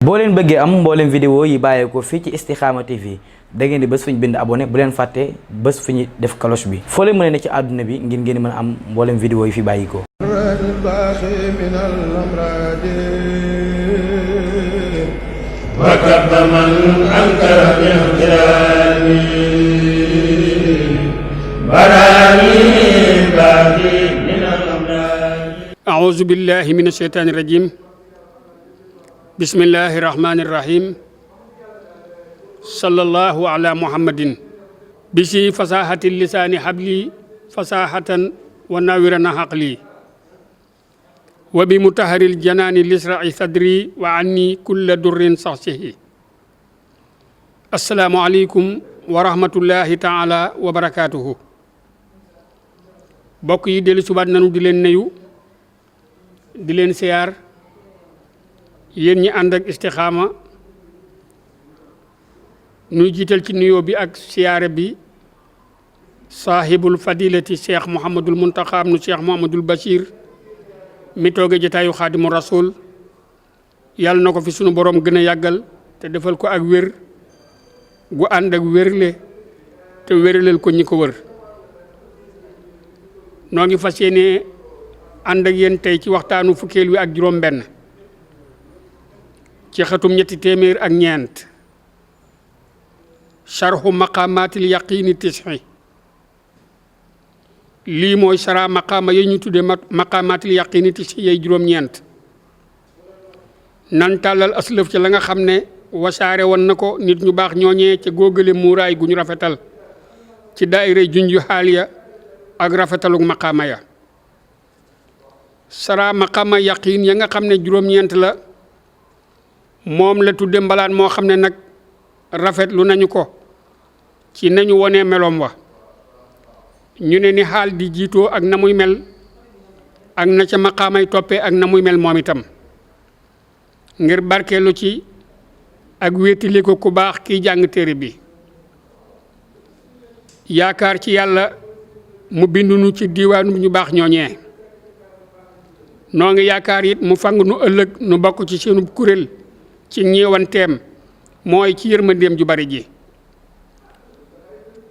boo leen bëggee am mboolem vidéo yi bàyyeekoo fii ci Istikhama TV da ngeen di bés fu ñu bind abonné bu leen fàtte bés fu ñu def cloche bi foo leen mën a ne ci àdduna bi ngir ngeen mën a am mboolem vidéo yi fi bàyyikoo أعوذ بالله من الشيطان الرجيم بسم الله الرحمن الرحيم صلى الله على محمد بشي فصاحة اللسان حبلي فصاحة وناورنا حقلي وبمطهر الجنان لسرع صدري وعني كل در صحصه السلام عليكم ورحمة الله تعالى وبركاته bokk yi dellu subaat nanu di leen nuyu di leen siyaar yéen ñi ànd ak Istikhama nuy jiital ci nuyoo bi ak siyaare bi saahibul fadilati cheikh Mouhamadul Muntaxa nu cheikh Mouhamadul Bachir mi tooge jotaayu xaadimu rasul yàlla na ko fi sunu borom gën a yàggal te defal ko ak wér gu ànd ak wérle te wérleel ko ñi ko wër noo ngi fas yéene ànd ak yéen tey ci waxtaanu fukkeel wi ak juróom benn ci xatum ñetti téeméer ak ñeent sharhu maqamatil yaqini tis'i lii mooy sara maqama yi ñu tudde maqamatil yaqini tis'i yay juróom ñeent nan tàllal aslëf ci la nga xam ne wasaare woon na ko nit ñu baax ñooñee ca góogale muuraay gu ñu rafetal ci daayira junju xaaliya ak rafetaluk maqaama ya sara maqaama yaqiin ya nga xam ne juróom-ñeent la moom la tudde mbalaan moo xam ne nag rafetlu nañu ko ci nañu wone meloom wa ñu ne ni xaal di jiitoo ak na muy mel ak na ca maqaamay toppee ak na muy mel moom itam ngir barkeelu ci ak wéetali ko ku baax kiy jàng téere bi yaakaar ci yàlla mu bindunu ci diiwaanu ñu baax ñooñee noo ngi yaakaar it mu fang nu ëllëg nu bokk ci seenu kuréel ci ñeewanteem mooy ci yërmandeem ju bari ji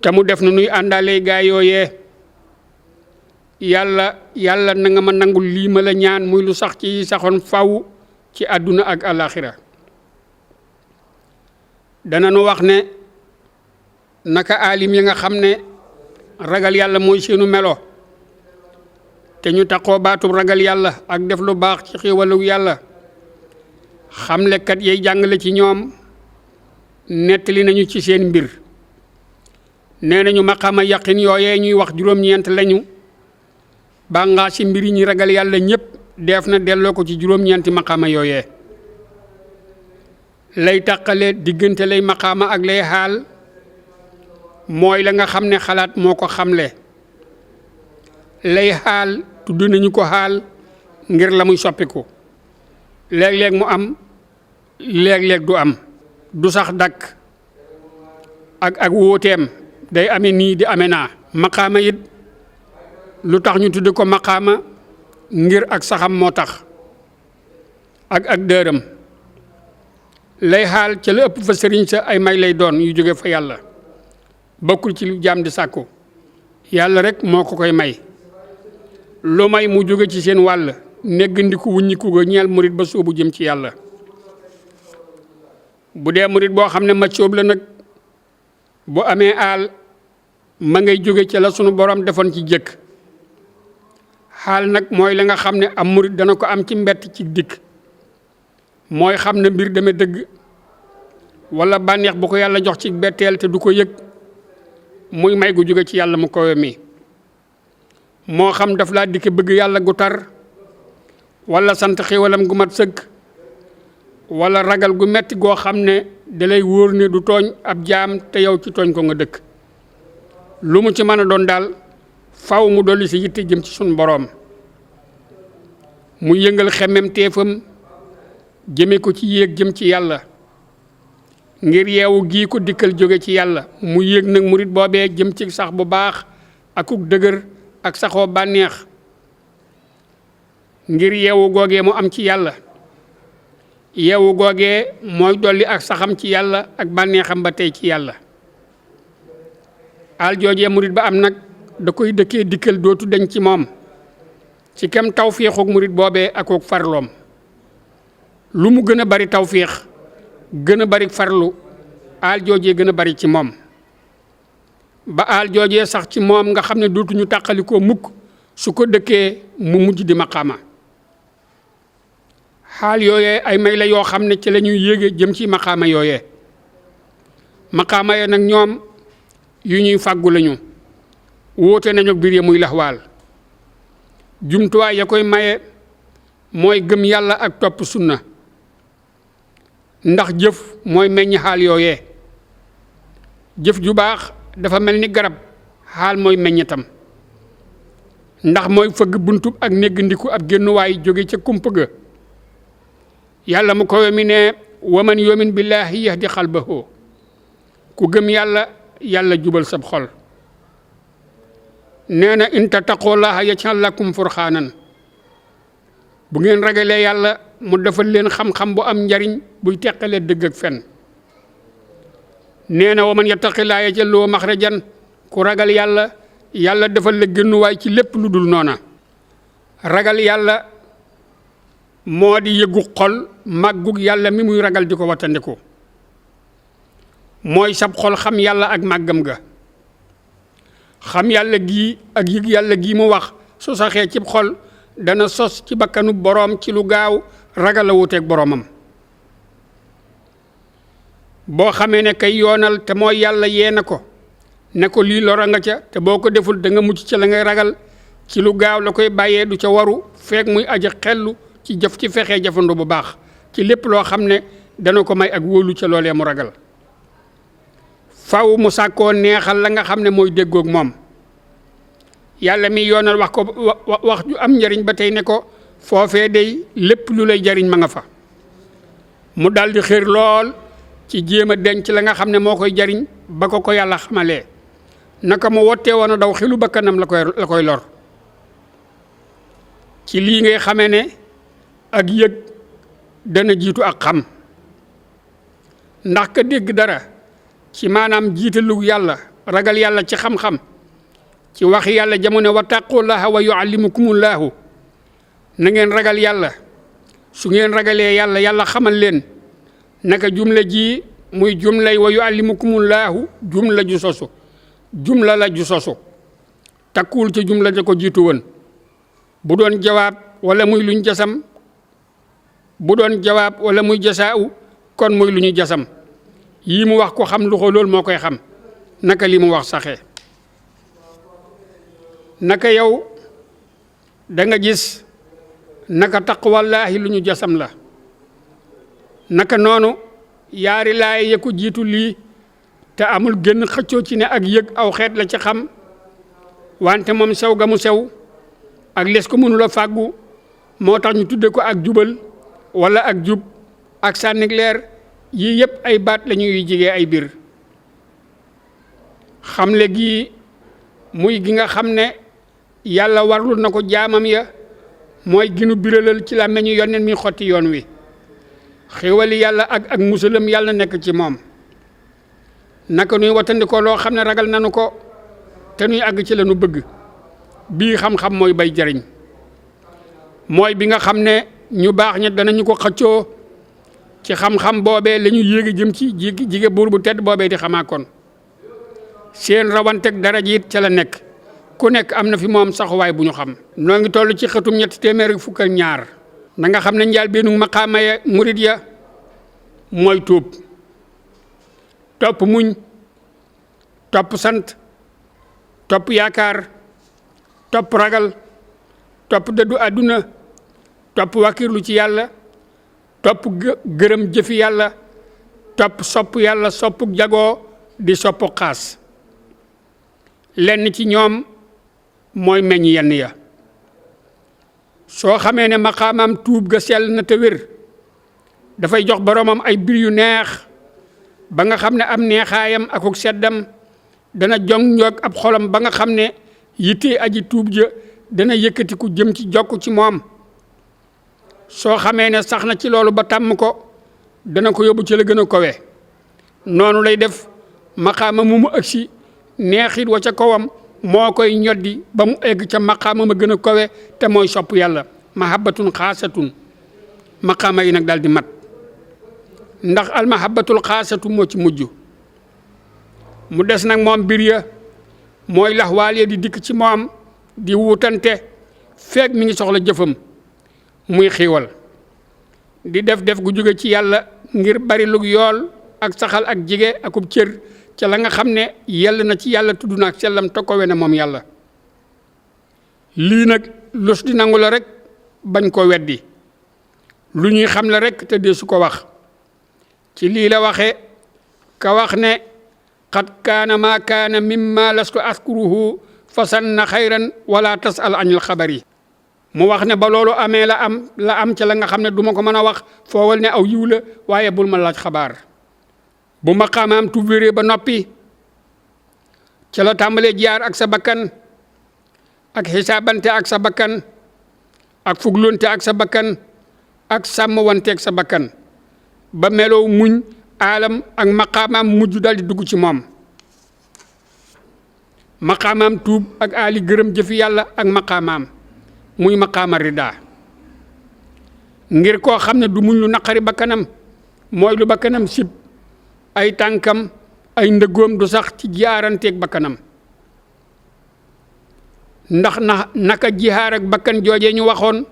te mu def nu nuy àndaale gaa yooyee yàlla na nga ma nangul lii ma la ñaan muy lu sax ci saxoon faw ci àdduna ak àllaaxira dana nu wax ne naka aalim yi nga xam ne ragal yàlla mooy seenu melo te ñu taxoo baatub ragal yàlla ak def lu baax ci xéewalu yàlla xamlekat yay jàngale ci ñoom nettali nañu ci seen mbir nee nañu maqaama yaqin yooyee ñuy wax juróom-ñeent lañu bàngaa ci mbir yi ñi ragal yàlla ñépp def na delloo ko ci juróom-ñeenti maqaama yooyee lay tàqale diggante lay maqaama ak lay xaal mooy la nga xam ne xalaat moo ko xamle lay xaal tudd nañu ko xaal ngir la muy soppiku léeg-léeg mu am léeg-léeg du am du sax dakk ak wóoteem day ame nii di ame naa maqaama it lu tax ñu tudd ko maqaama ngir ak saxam moo tax ak dërëm lay xaal ca la ëpp fa sëriñ sa ay may lay doon yu jóge fa yàlla bokkul ci lu jaam di sàkku yàlla rek moo ko koy may lu may mu jóge ci seen wàll neggandiku wuññiku ga ñeel murit ba soobu jëm ci yàlla bu dee murit boo xam ne ma soob la nag bu amee aal ma ngay jóge ci la sunu borom defoon ci jëkk xaal nag mooy la nga xam ne am murit dana ko am ci mbett ci dikk mooy xam ne mbir deme dëgg wala bànneex bu ko yàlla jox ci betteel te du ko yëg muy may gu jóge ci yàlla mu kowe mi moo xam daf laa dikk bëgg yàlla gu tar wala sant xéewalam gu mat sëkk wala ragal gu metti goo xam ne dalay wóor ne du tooñ ab jaam te yow ci tooñ ko nga dëkk lu mu ci mën a doon daal faw mu dolli si yitte jëm ci sunu boroom mu yëngal xemmem teefam jëme ko ci yéeg jëm ci yàlla ngir yeewu gii ko dikkal jóge ci yàlla mu yéeg nag murit boobee jëm ci sax bu baax akuk dëgër ak saxoo bànneex ngir yeewu googee mu am ci yàlla yeewu googee mooy dolli ak saxam ci yàlla ak bànneexam ba tey ci yàlla. al joojee murit ba am nag da koy dëkkee dikkal dootu dañ ci moom ci kem tawféexuk murit boobee akook farloom. lu mu gën a bari tawféex gën a bari farlu al joojee gën a bari ci moom ba al joojee sax ci moom nga xam ne dootuñu tàqalikoo mukk su ko dëkkee mu mujj di maqaama. xaal yooyee ay may la yoo xam ne ci la ñuy yéege jëm ci maqaama yooyee. maqaama yee nag ñoom yu ñuy fàggu lañu wóote nañu biir ya muy laxwaal. jumtuwaay ya koy maye mooy gëm yàlla ak topp sunna ndax jëf mooy meññ xaal yooyee. jëf ju baax dafa mel ni garab xaal mooy meññetam ndax mooy fëgg buntub ak néggandiku ab génnuwaay jóge ca kumpa ga. yàlla mu ko mi ne waman yumin billaahi yahdi xalbahu ku gëm yàlla yàlla jubal sab xol. nee na in tattaqullaaha yaj'al lakum furqaanan bu ngeen ragalee yàlla mu defal leen xam-xam bu am njariñ buy teqalee dëgg ak fen. nee na wa man yattaqillaaha yaj'al lahu maxrajan ku ragal yàlla yàlla defal la génnuwaay ci lépp lu dul noona. ragal yàlla moo di yëggu xol màggug yàlla mi muy ragal di ko wattandiku mooy sab xol xam yàlla ak màggam ga. xam yàlla gii ak yëg yàlla gii mu wax su saxee ci xol dana sos ci bakkanu boroom ci lu gaaw ragal a wuteeg boroomam. boo xamee ne kay yoonal te mooy yàlla yee na ko ne ko lii lora nga ca te boo ko deful da nga mucc ca la ngay ragal ci lu gaaw la koy bàyyee du ca waru feek muy aja xellu ci jëf ci fexee jafandu bu baax ci lépp loo xam ne dana ko may ak wóolu ca loolee mu ragal. faw mu sàkkoo neexal la nga xam ne mooy déggoog moom. yàlla mi yoonal wax ko wax ju am njariñ ba tey ne ko foofee day lépp lu lay jariñ ma nga fa. mu daldi xër lool ci jéem a denc la nga xam ne moo koy jariñ ba ko yàlla xamalee naka mu wottee woon a daw xelu bakkanam la koy lor. ci lii ngay xamee ne ak yëg dana jiitu ak xam ndax ka dégg dara ci maanaam jiitalu yàlla ragal yàlla ci xam-xam ci waxi yàlla jamono wattaqullaha wa yuallimukumullaahu na ngeen ragal yàlla. su ngeen ragalee yàlla yàlla xamal leen naka jumla ji muy jumlay wa yuallimukumullaahu jumla ju sosu jumla la ju sosu takkuwul ci jumla ja ko jiitu woon. bu doon jawaab wala muy luñ jasam bu doon jawaab wala muy jasaaw kon muy lu ñu jasam yii mu wax ko xam lu ko loolu moo koy xam naka li mu wax saxee. naka yow da nga gis naka taqwallaahi lu ñu jasam la naka noonu yaari laay ya ko jiitu lii te amul génn xëccoo ci ne ak yëg aw xeet la ci xam wante moom sew ga mu sew ak les ko mënula fàggu moo tax ñu tudde ko ak jubal wala ak jub ak sànnig leer yii yëpp ay baat la ñuy jigee ay biir. xamle gi muy gi nga xam ne yàlla warlul na ko jaamam ya mooy ginu biralal ci la meñu yonent mi xotti yoon wi xéwali yàlla ak musalam yàlla nekk ci moom. naka nuy watandikoo loo xam ne ragal nanu ko te nuy àgg ci la nu bëgg. bii xam-xam mooy bay jariñ mooy bi nga xam ne ñu baax ña danañu ko xëccoo ci xam-xam boobee la ñu yéegi jëm ci jige buur bu tedd boobee di xamaa kon seen rawanteg dara jiit ca la nekk ku nekk am na fi moom saxuwaay bu ñu xam. noo ngi toll ci xëtum 322 na nga xam ne njaal beenu maqaama ya murid ya mooy tuub topp muñ topp sant topp yaakaar topp ragal topp dëddu àdduna topp wàkkirlu ci yàlla topp gërëm jëfi yàlla topp sopp yàlla soppu jagoo di soppu xaas. lenn ci ñoom mooy meññ yenn ya. soo xamee ne maqaamam tuub ga sell na te wér dafay jox boroomam ay bir yu neex ba nga xam ne am neexaayam akuk seddam dana jong ñoog ab xolam ba nga xam ne yittee aji tuub ja dana yëkkatiku jëm ci jokk ci moom. soo xamee ne sax na ci loolu ba tàmm ko dana ko yóbbu ci la gën a kawe noonu lay def maqaama mu agsi neexit wa ca kawam moo koy ñoddi ba mu egg ca maqaama ma gën a kawe te mooy sopp yàlla mahabbatun xaasatun maqaama yi nag daal di mat ndax al mahabbatul xaasatu moo ci mujj mu des nag moom mbir ya mooy laxwaal ya di dikk ci moom di wutante feeg mi ngi soxla jëfam muy xiiwal di def gu jóge ci yàlla ngir bari lu yool ak saxal ak jige akub cër ca la nga xam ne yell na ci yàlla tudd na ak sellam te ko wene moom yàlla lii nag lus di nangu la rek bañ ko weddi lu ñuy xam la rek te dee su ko wax ci lii la waxe ka wax ne qad kaana maa kaana mimma lastu askuruhu fasanna xayran wala tasal anil xabari mu wax ne ba loolu amee la am ca la nga xam ne du ma ko mën a wax foowal ne aw yiw la waaye bul ma laaj xabaar bu maqaamaam tubbéree ba noppi ca la tàmbalee jaar ak sa bakkan ak xisaabante ak sa bakkan ak fuglunte ak sa bakkan ak sàmm wanteeg sa bakkan ba meloo muñ aalam ak maqaamaam mujj dal di dugg ci moom maqaamaam tuub ak aali gërëm jëfi yàlla ak maqaamaam muy maqaama rida ngir koo xam ne du muñ lu naqari bakkanam mooy lu bakkanam sib ay tànkam ay ndëggoom du sax ci jaaranteeg bakkanam ndax naka jihaar ak bakkan joojee ñu waxoon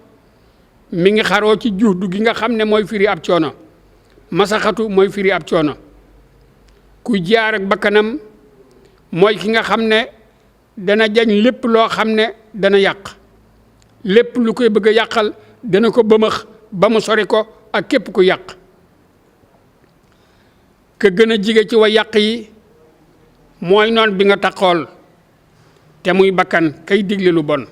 mi ngi xaroo ci juhdu gi nga xam ne mooy firi ab coono masaxatu mooy firi ab coono ku jaar ak bakkanam mooy ki nga xam ne dana jañ lépp loo xam ne dana yàq lépp lu koy bëgg a yàqal dana ko bëmëx ba mu sori ko ak képp ku yàq ka gën a jige ci wa yàq yi mooy noon bi nga taxool te muy bakkan kay digle lu bon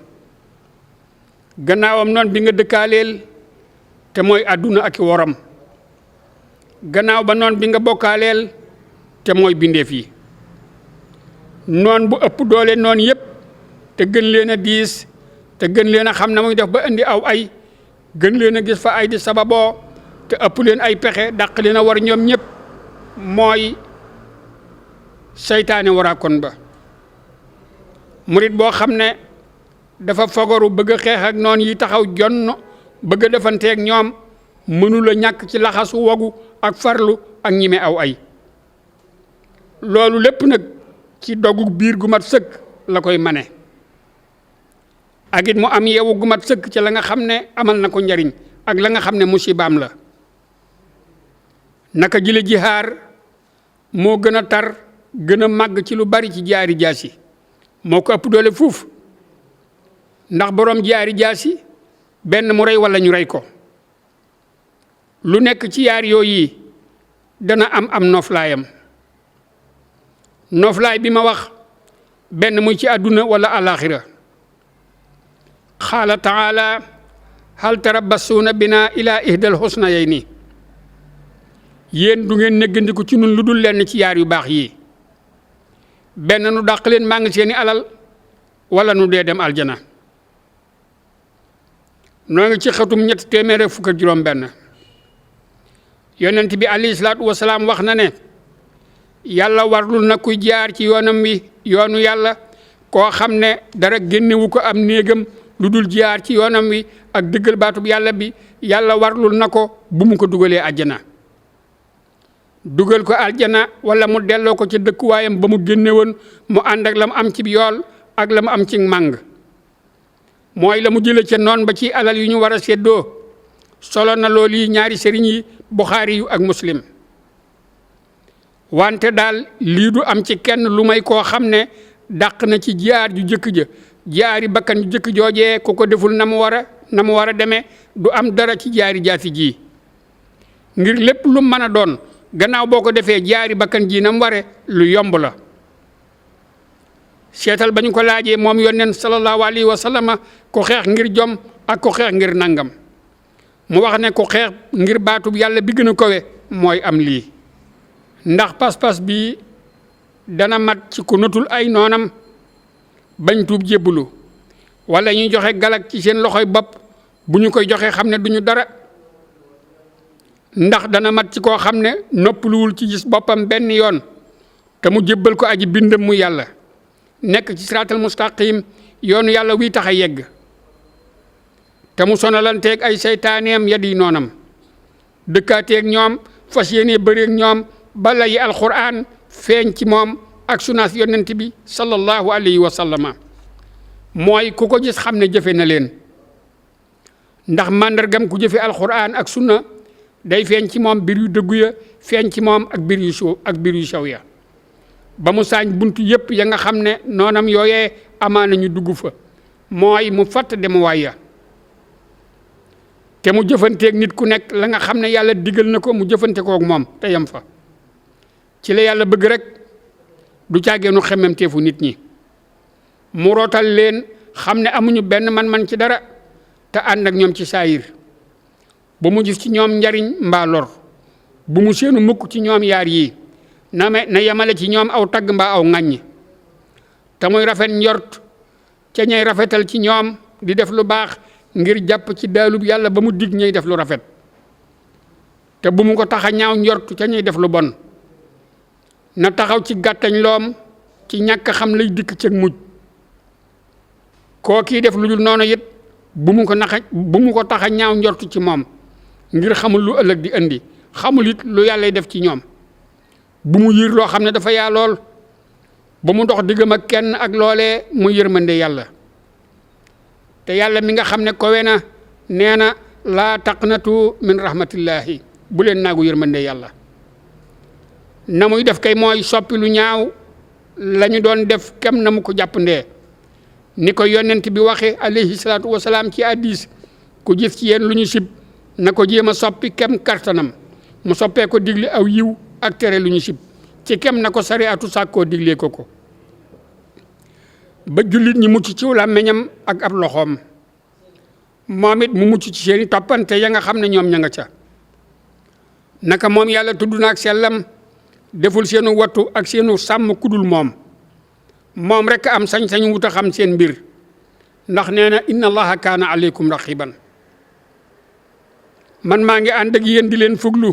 gannaawam noon bi nga dëkkaaleel te mooy àdduna ak i woram gannaaw ba noon bi nga bokkaaleel te mooy bindeef yi noon bu ëpp doole noon yépp te gën leen a diis te gën leen a xam na muy def ba indi aw ay gën leen a gis fa ay di sababoo te ëpp leen ay pexe dàq leen a war ñoom ñépp mooy seytaane warakon ba murit boo xam ne dafa fogoru bëgg a xeex ak noon yi taxaw jonn bëgg a defanteeg ñoom mënula ñàkk ci laxasu wogu ak farlu ak ñime aw ay loolu lépp nag ci dogu biir gu mat sëkk la koy mane ak it mu am yeewu gu mat sëkk ci la nga xam ne amal na ko njariñ ak la nga xam ne musibaam la naka jile jihaar moo gën a tar gën a màgg ci lu bari ci jaari jaasi moo ko ëpp doole fuuf ndax boroom jaari jaasi benn mu rey walla ñu rey ko lu nekk ci yaar yooyu dana am noflaayam noflaay bi ma wax benn muy ci àdduna walla alaaxira xaala taala hal tarabbasuuna bina ila ihdal husnayayni yéen du ngeen néggandiku ci nun lu dul lenn ci yaar yu baax yii benn nu dàq leen maa ngi seeni alal walla nu dee dem aljana noo ngi ci xatum 351 yonent bi alayhi salaatu wasalaam wax na ne yàlla warlul na kuy jaar ci yoonam wi yoonu yàlla koo xam ne dara génnewu ko am néegam lu dul jaar ci yoonam wi ak dëggal baatub yàlla bi yàlla warlul na ko bu mu ko dugalee àjjana dugal ko aljana wala mu delloo ko ci dëkkuwaayam ba mu génne woon mu ànd ak la mu am ci yool ak la mu am ci màng mooy la mu jële ca noon ba ci alal yu ñu war a séddoo solo na loolu yi ñaari sëriñ yi Buxaari yu ak Muslim wante daal lii du am ci kenn lu may koo xam ne dàq na ci jaar ju jëkk ja jaari bakkan ju jëkk joojee ku ko deful na mu war a demee du am dara ci jaari jaasi ji ngir lépp lu mën a doon gannaaw boo ko defee jaari bakkan ji na mu ware lu yomb la seetal ba ñu ko laajee moom yonent sallallahu alayhi wa sallam ko xeex ngir jom ak ko xeex ngir nangam mu wax ne ko xeex ngir baatub yàlla bi gën a kowe mooy am lii ndax pas-pas bi dana mat ci ku natul ay noonam bañ tuub jébbulu wala ñuy joxe galak ci seen loxoy bopp bu ñu koy joxe xam ne duñu dara ndax dana mat ci koo xam ne noppaluwul ci gis boppam benn yoon te mu jébbal ko aji bindam mu yàlla nekk ci siraatal mustaqim yoonu yàlla wiy tax a yegg te mu sonalanteeg ay seytaaneem ya di noonam dëkkaateeg ñoom fas yéene bëreeg ñoom bala yi alquran feeñ ci moom ak sunaas yonent bi sallallahu alayhi wa sallama mooy ku ko gis xam ne jëfe na leen ndax màndargam ku jëfe alquran ak sunna day feeñ ci moom bir yu dëggu ya feeñ ci moom ak bir yu sew ya ba mu saañ bunt yépp ya nga xam ne noonam yooyee amaana ñu dugg fa mooy mu fatt dem waaya te mu jëfanteeg nit ku nekk la nga xam ne yàlla digal na ko mu jëfante kook moom te yem fa ci la yàlla bëgg rek du caageenu xemmemteefu nit ñi mu rootal leen xam ne amuñu benn man-man ci dara te ànd ak ñoom ci saayir bu mu gis ci ñoom njariñ mbaa lor bu mu seenu mukk ci ñoom yaar yii na yemale ci ñoom aw tagg mbaa aw ŋàññ te muy rafet njort ca ñay rafetal ci ñoom di def lu baax ngir jàpp ci daalub yàlla ba mu dig ñay def lu rafet te bu mu ko tax a ñaaw njort ca ñay def lu bon na taxaw ci gàttañ loom ci ñàkk xam lay dikk cëg mujj koo kii def lu dul noonu it bu mu ko tax a ñaaw njort ci moom ngir xamul lu ëllëg di indi xamul it lu yàllay def ci ñoom bu mu yiir loo xam ne dafa yaa lool ba mu dox diggam ak kenn ak loolee mu yërmande yàlla te yàlla mi nga xam ne kowe na nee na laa taqnatu min rahmatillahi bu leen naagu yërmande yàlla na muy def kay mooy soppi lu ñaaw la ñu doon def kem na mu ko jàppandee ni ko yonent bi waxe alayhi salaatu wasalaam ci hadiis ku gis ci yéen lu ñu sib na ko jéem a soppi kem kartanam mu soppee ko digle aw yiw ak tere lu ñu sib ci kem na ko sariatu sàkkoo diglee ko ba jullit ñi mucc ci làmmiñam ak ab loxoom moom it mu mucc ci seeni toppante ya nga xam ne ñoom ña nga ca naka moom yàlla tudd na ak sellam deful seenu wattu ak seenu sàmm kudul moom rek am sañ-sañ wut a xam seen mbir ndax nee na inna allaha kaana aleykum raqiban man maa ngi ànd ak yéen di leen fuglu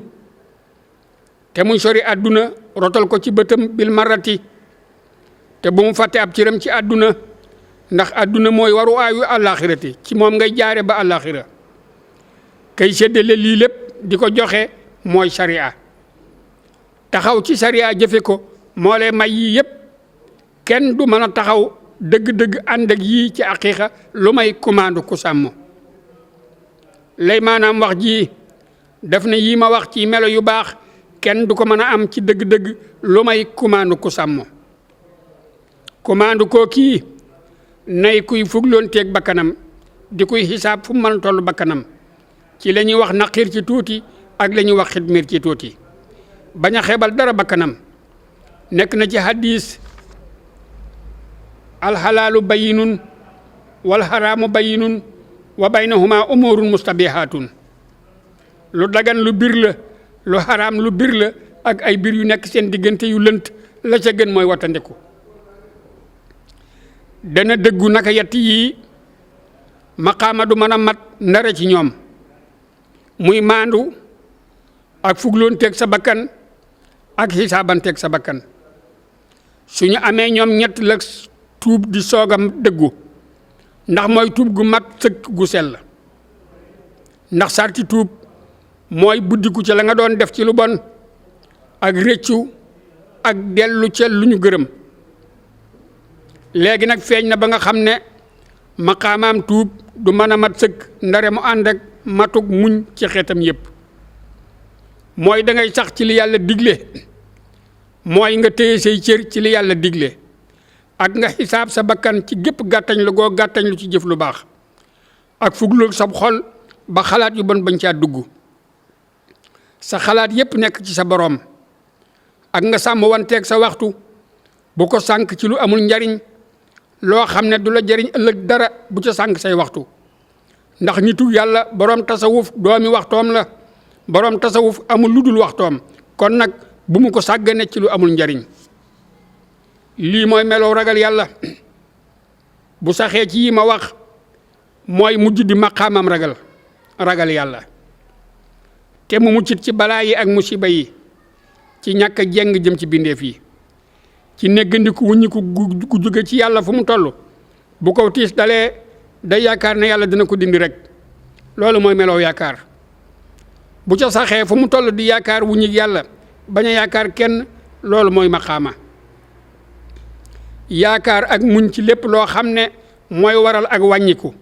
te muy sori àdduna rotal ko ci bëtam bil marati te bu mu fàtte ab ciram ci àdduna ndax àdduna mooy waru aayu àllaaxirati ci moom ngay jaare ba àllaaxira kay séddale lii lépp di ko joxe mooy sariya taxaw ci sariya jëfe ko moo lay may yii yépp kenn du mën a taxaw dëgg-dëgg ànd ak yii ci aqiiqa lu may commande ku sàmm lay maanaam wax ji def na yii ma wax ci melo yu baax kenn du ko mën a am ci dëgg-dëgg lu may commande ku sàmm commande koo kii nay kuy fugloon teeg bakkanam di kuy xisaab fu mu mën a toll bakkanam ci la ñuy wax naqiir ci tuuti ak la ñuy wax xidmiir ci tuuti bañ a xeebal dara bakkanam nekk na ci hadis alxalaalu bayinun wal xaraamu bayinun wa baynahuma umurun mustabihatun lu dagan lu bir la lu xaraam lu bir la ak ay bir yu nekk seen diggante yu lënt la ca gën mooy wattandiku dana dëggu naka yett yii maqaama du mën a mat ndara ci ñoom muy maandu ak fugloon teeg sa bakkan ak xisaabanteeg sa bakkan suñu amee ñoom ñett la tuub di soogam dëggu ndax mooy tuub gu mat sëkk gu sell ndax sarti tuub mooy buddiku ca la nga doon def ci lu bon ak réccu ak dellu ca lu ñu gërëm léegi nag feeñ na ba nga xam ne maqaamaam tuub du mën a mat sëkk ndare mu ànd ak matug muñ ci xeetam yépp mooy da ngay sax ci li yàlla digle mooy nga téye say cër ci li yàlla digle ak nga xisaab sa bakkan ci gépp gàttañ lu goo gàttañ lu ci jëf lu baax ak fuglu sa xol ba xalaat yu bon bañ caa dugg sa xalaat yépp nekk ci sa boroom ak nga sàmm wanteeg sa waxtu bu ko sànk ci lu amul njariñ loo xam ne du la jariñ ëllëg dara bu ca sànk say waxtu ndax nitu yàlla boroom tasawuf doomi waxtoom la boroom tasawuf amul lu dul waxtoom kon nag bu mu ko sàggane ci lu amul njariñ lii mooy melow ragal yàlla bu saxee ci yi ma wax mooy mujj di maqaamam ragal yàlla te mu muccit ci balaa yi ak musiba yi, ci ñàkk a jeng jëm ci bindeef yi, ci néggandiku wuññiku gu jóge ci yàlla fu mu toll. bu ko tiis dalee day yaakaar ne yàlla dina ko dindi rek. loolu mooy meloo yaakaar. bu ca saxee fu mu toll di yaakaar wuññig yàlla bañ a yaakaar kenn, loolu mooy maqaama. yaakaar ak muñ ci lépp loo xam ne mooy waral ak wàññiku.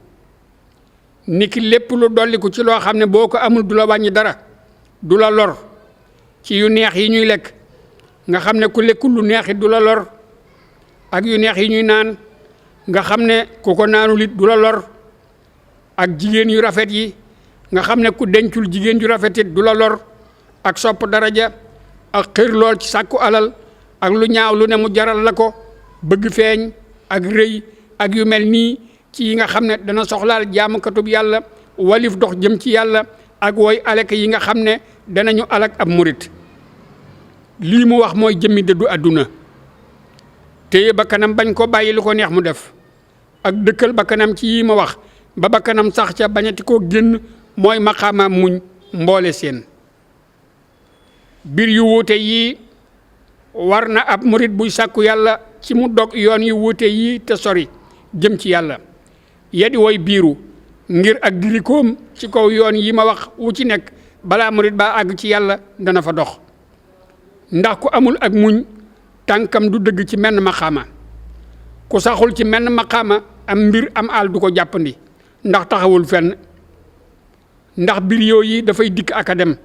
niki lépp lu dolliku ci loo xam ne boo ko amul du la wàññi dara, du la lor. ci yu neex yi ñuy lekk nga xam ne ku lekkul lu neex it du la lor, ak yu neex yi ñuy naan nga xam ne ku ko naanul it du la lor, ak jigéen yu rafet yi nga xam ne ku dencul jigéen ju rafet it du la lor, ak sopp daraja, ak xër lool ci sàkku alal, ak lu ñaaw lu ne mu jaral la ko, bëgg feeñ ak rëy ak yu mel nii ci yi nga xam ne dana soxlaal jaamukatub yàlla walif dox jëm ci yàlla, ak woy alek yi nga xam ne danañu alak ab murit. lii mu wax mooy jëmmi dëddu àdduna, téye bakkanam bañ ko bàyyi lu ko neex mu def, ak dëkkal bakkanam ci yii ma wax ba bakkanam sax ca bañati koo génn, mooy maqaamaam muñ mboole seen. biir yu wuute yii war na ab murit buy sàkku yàlla ci mu dog yoon yu wuute yii te sori jëm ci yàlla, yadi woy biiru ngir ak dirikoom ci kaw yoon yi ma wax wu ci nekk balaa murit baa àgg ci yàlla dana fa dox. ndax ku amul ak muñ tànkam du dëgg ci menn maqaama, ku saxul ci menn maqaama am mbir am àll du ko jàppandi ndax taxawul fenn. ndax biir yooyu dafay dikk ak a dem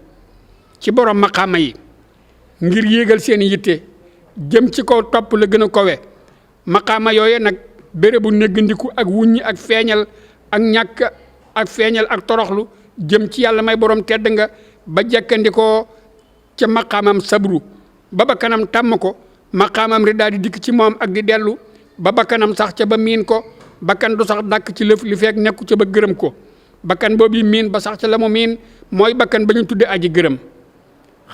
ci borom maqaama yi ngir yéegal seen yitte jëm ci kaw topp la gën a kowe. maqaama yooye nag bérébu néggandiku ak wuññi ak feeñal ak ñàkk ak feeñal ak toroxlu jëm ci yàlla may borom tedd nga ba jekkandikoo ca maqaamam sabru ba bakkanam tàmm ko, maqaamam ri daal di dikk ci moom ak di dellu ba bakkanam sax ca ba miin ko. bakkan du sax dàkk ci lëf li feek nekku ca ba gërëm ko. bakkan boobu miin ba sax ca la mu miin mooy bakkan ba ñu tudde aji gërëm.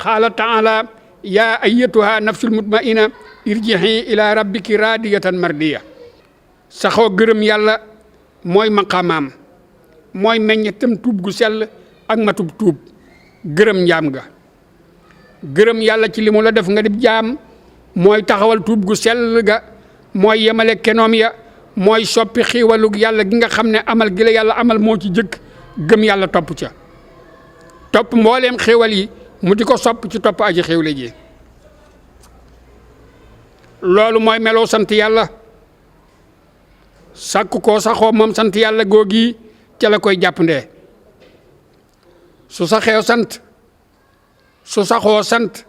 xaala taala yaa ayyatuha nafsul mutmaina irji'i ila rabbiki radiyatan mardiya. saxoo gërëm yàlla mooy maqaamaam, mooy meññetam tuub gu sell ak matub tuub. gërëm njaam ga, gërëm yàlla ci li mu la def nga dib jaam, mooy taxawal tuub gu sell ga, mooy yemale kenoom ya, mooy soppi xiiwalug yàlla gi nga xam ne amal gi la yàlla amal moo ci jëkk. gëm yàlla topp ca, topp mbooleem xéewal yi mu di ko sopp ci topp aji xéewle ji. loolu mooy meloo sant yàlla. sàkk koo saxoo moom sant yàlla googi ca la koy jàppandee. su saxee sant, su saxoo sant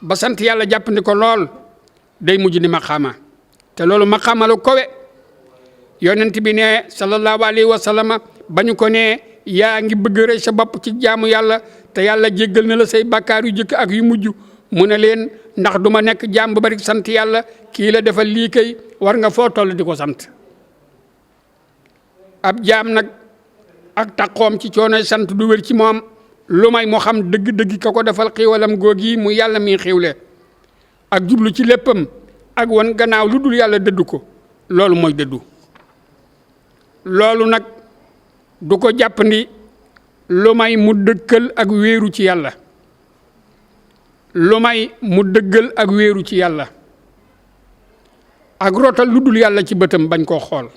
ba sant yàlla jàppandi ko lool day mujj ni maqaama, te loolu maqaama lu kowe. yonent bi ne sallallahu alayhi wa sallam ba ñu ko ne yaa ngi bëgg rey sa bopp ci jaamu yàlla te yàlla jéggal na la say bàkkaar yu jëkk ak yu mujj, mu ne leen ndax du ma nekk jaam bu bari sant yàlla, kii la defal lii kay war nga foo toll di ko sant. ab jaam nag ak taqoom ci coonoy sant du wér ci moom lu may moo xam dëgg-dëgg ka ko defal xiiwalam googi mu yàlla mi xiiwle, ak jublu ci léppam ak wan gannaaw lu dul yàlla dëddu ko. loolu mooy dëddu. loolu nag du ko jàppandi lu may mu dëkkal ak wéeru ci yàlla, lu may mu dëggal ak wéeru ci yàlla, ak rotal lu dul yàlla ci bëtam bañ koo xool.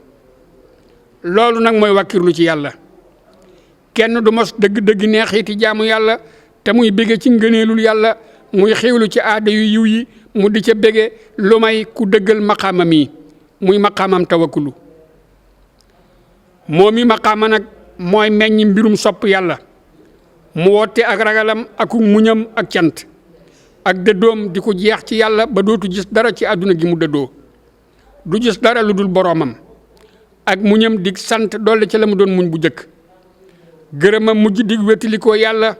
loolu nag mooy wàkkirlu ci yàlla. kenn du mos dëgg-dëgg neexiti jaamu yàlla te muy bége ci ngëneelul yàlla, muy xiwlu ci aada yu yiw yi mu di ca bége lu may ku dëggal maqaama mi muy maqaamam tawakkulu. moom mi maqaama nag mooy meññ mbirum sopp yàlla, mu woote ak ragalam ak muñam ak cant ak dëddoom di ko jeex ci yàlla ba dootu gis dara ci àdduna gi mu dëddoo, du gis dara lu dul boroomam, ak muñam di sant dolli ca la mu doon muñ bu jëkk, gërëmam mujj di wétalikoo yàlla,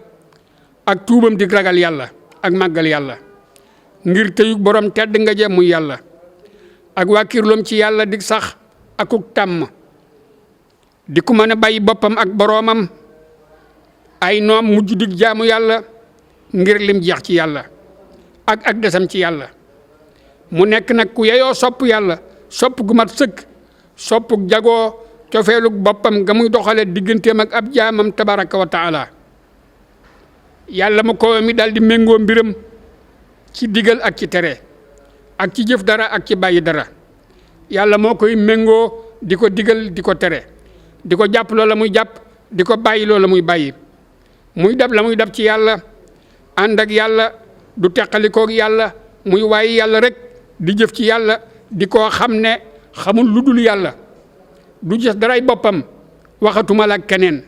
ak tuubam di ragal yàlla ak màggal yàlla ngir teyug borom tedd nga je muy yàlla, ak wàkkirloom ci yàlla di sax akuk tàmm di ku mën a bàyyi boppam ak boroomam. ay noom mujj dig jaamu yàlla ngir lim jeex ci yàlla ak desam ci yàlla. mu nekk nag ku yeyoo sopp yàlla sopp gu mat sëkk, soppuk jagoo cofeeluk boppam nga muy doxale digganteem ak ab jaamam tabaraka wa taala. yàlla mu kawe mi daal di méngoo mbiram ci digal ak ci tere ak ci jëf dara ak ci bàyyi dara yàlla moo koy méngoo di ko digal di ko tere di ko jàpp loola muy jàpp di ko bàyyi loola muy bàyyi muy dab la muy dab ci yàlla ànd ak yàlla du teqalikoog yàlla muy waaye yàlla rek di jëf ci yàlla di koo xam ne xamul lu dul yàlla du gis daray boppam waxatuma la keneen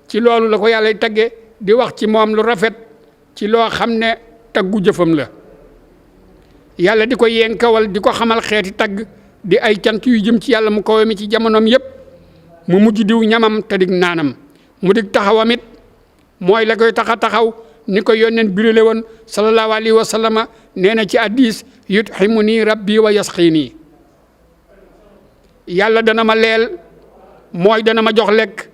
ci loolu la ko yàlla tagge di wax ci moom lu rafet ci loo xam ne taggu jëfam la yàlla di ko yenkawal di ko xamal xeeti tagg di ay cant yu jëm ci yàlla mu kawe mi ci jamonoom yépp mu mujj diw ñamam te dig naanam mu dig taxawamit mooy la koy taxa taxaw ni ko yónneen birale woon sallallahu alayhi wa sallama nee na ci hadiis yutximu nii rabbi wa yasqi nii yàlla dana ma leel mooy dana ma jox lekk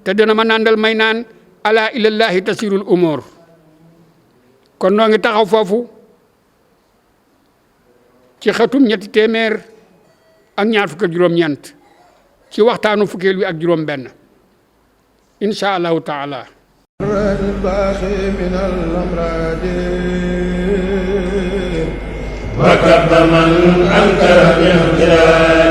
te dana ma nàndal may naan ala ilallahi tasirul umur kon noo ngi taxaw foofu ci xatum ñetti téeméer ak ñaar fukk ak juróom-ñeent ci waxtaanu fukkeel wi ak juróom-benn insha allahu taala. وكب من أنكر باختلاف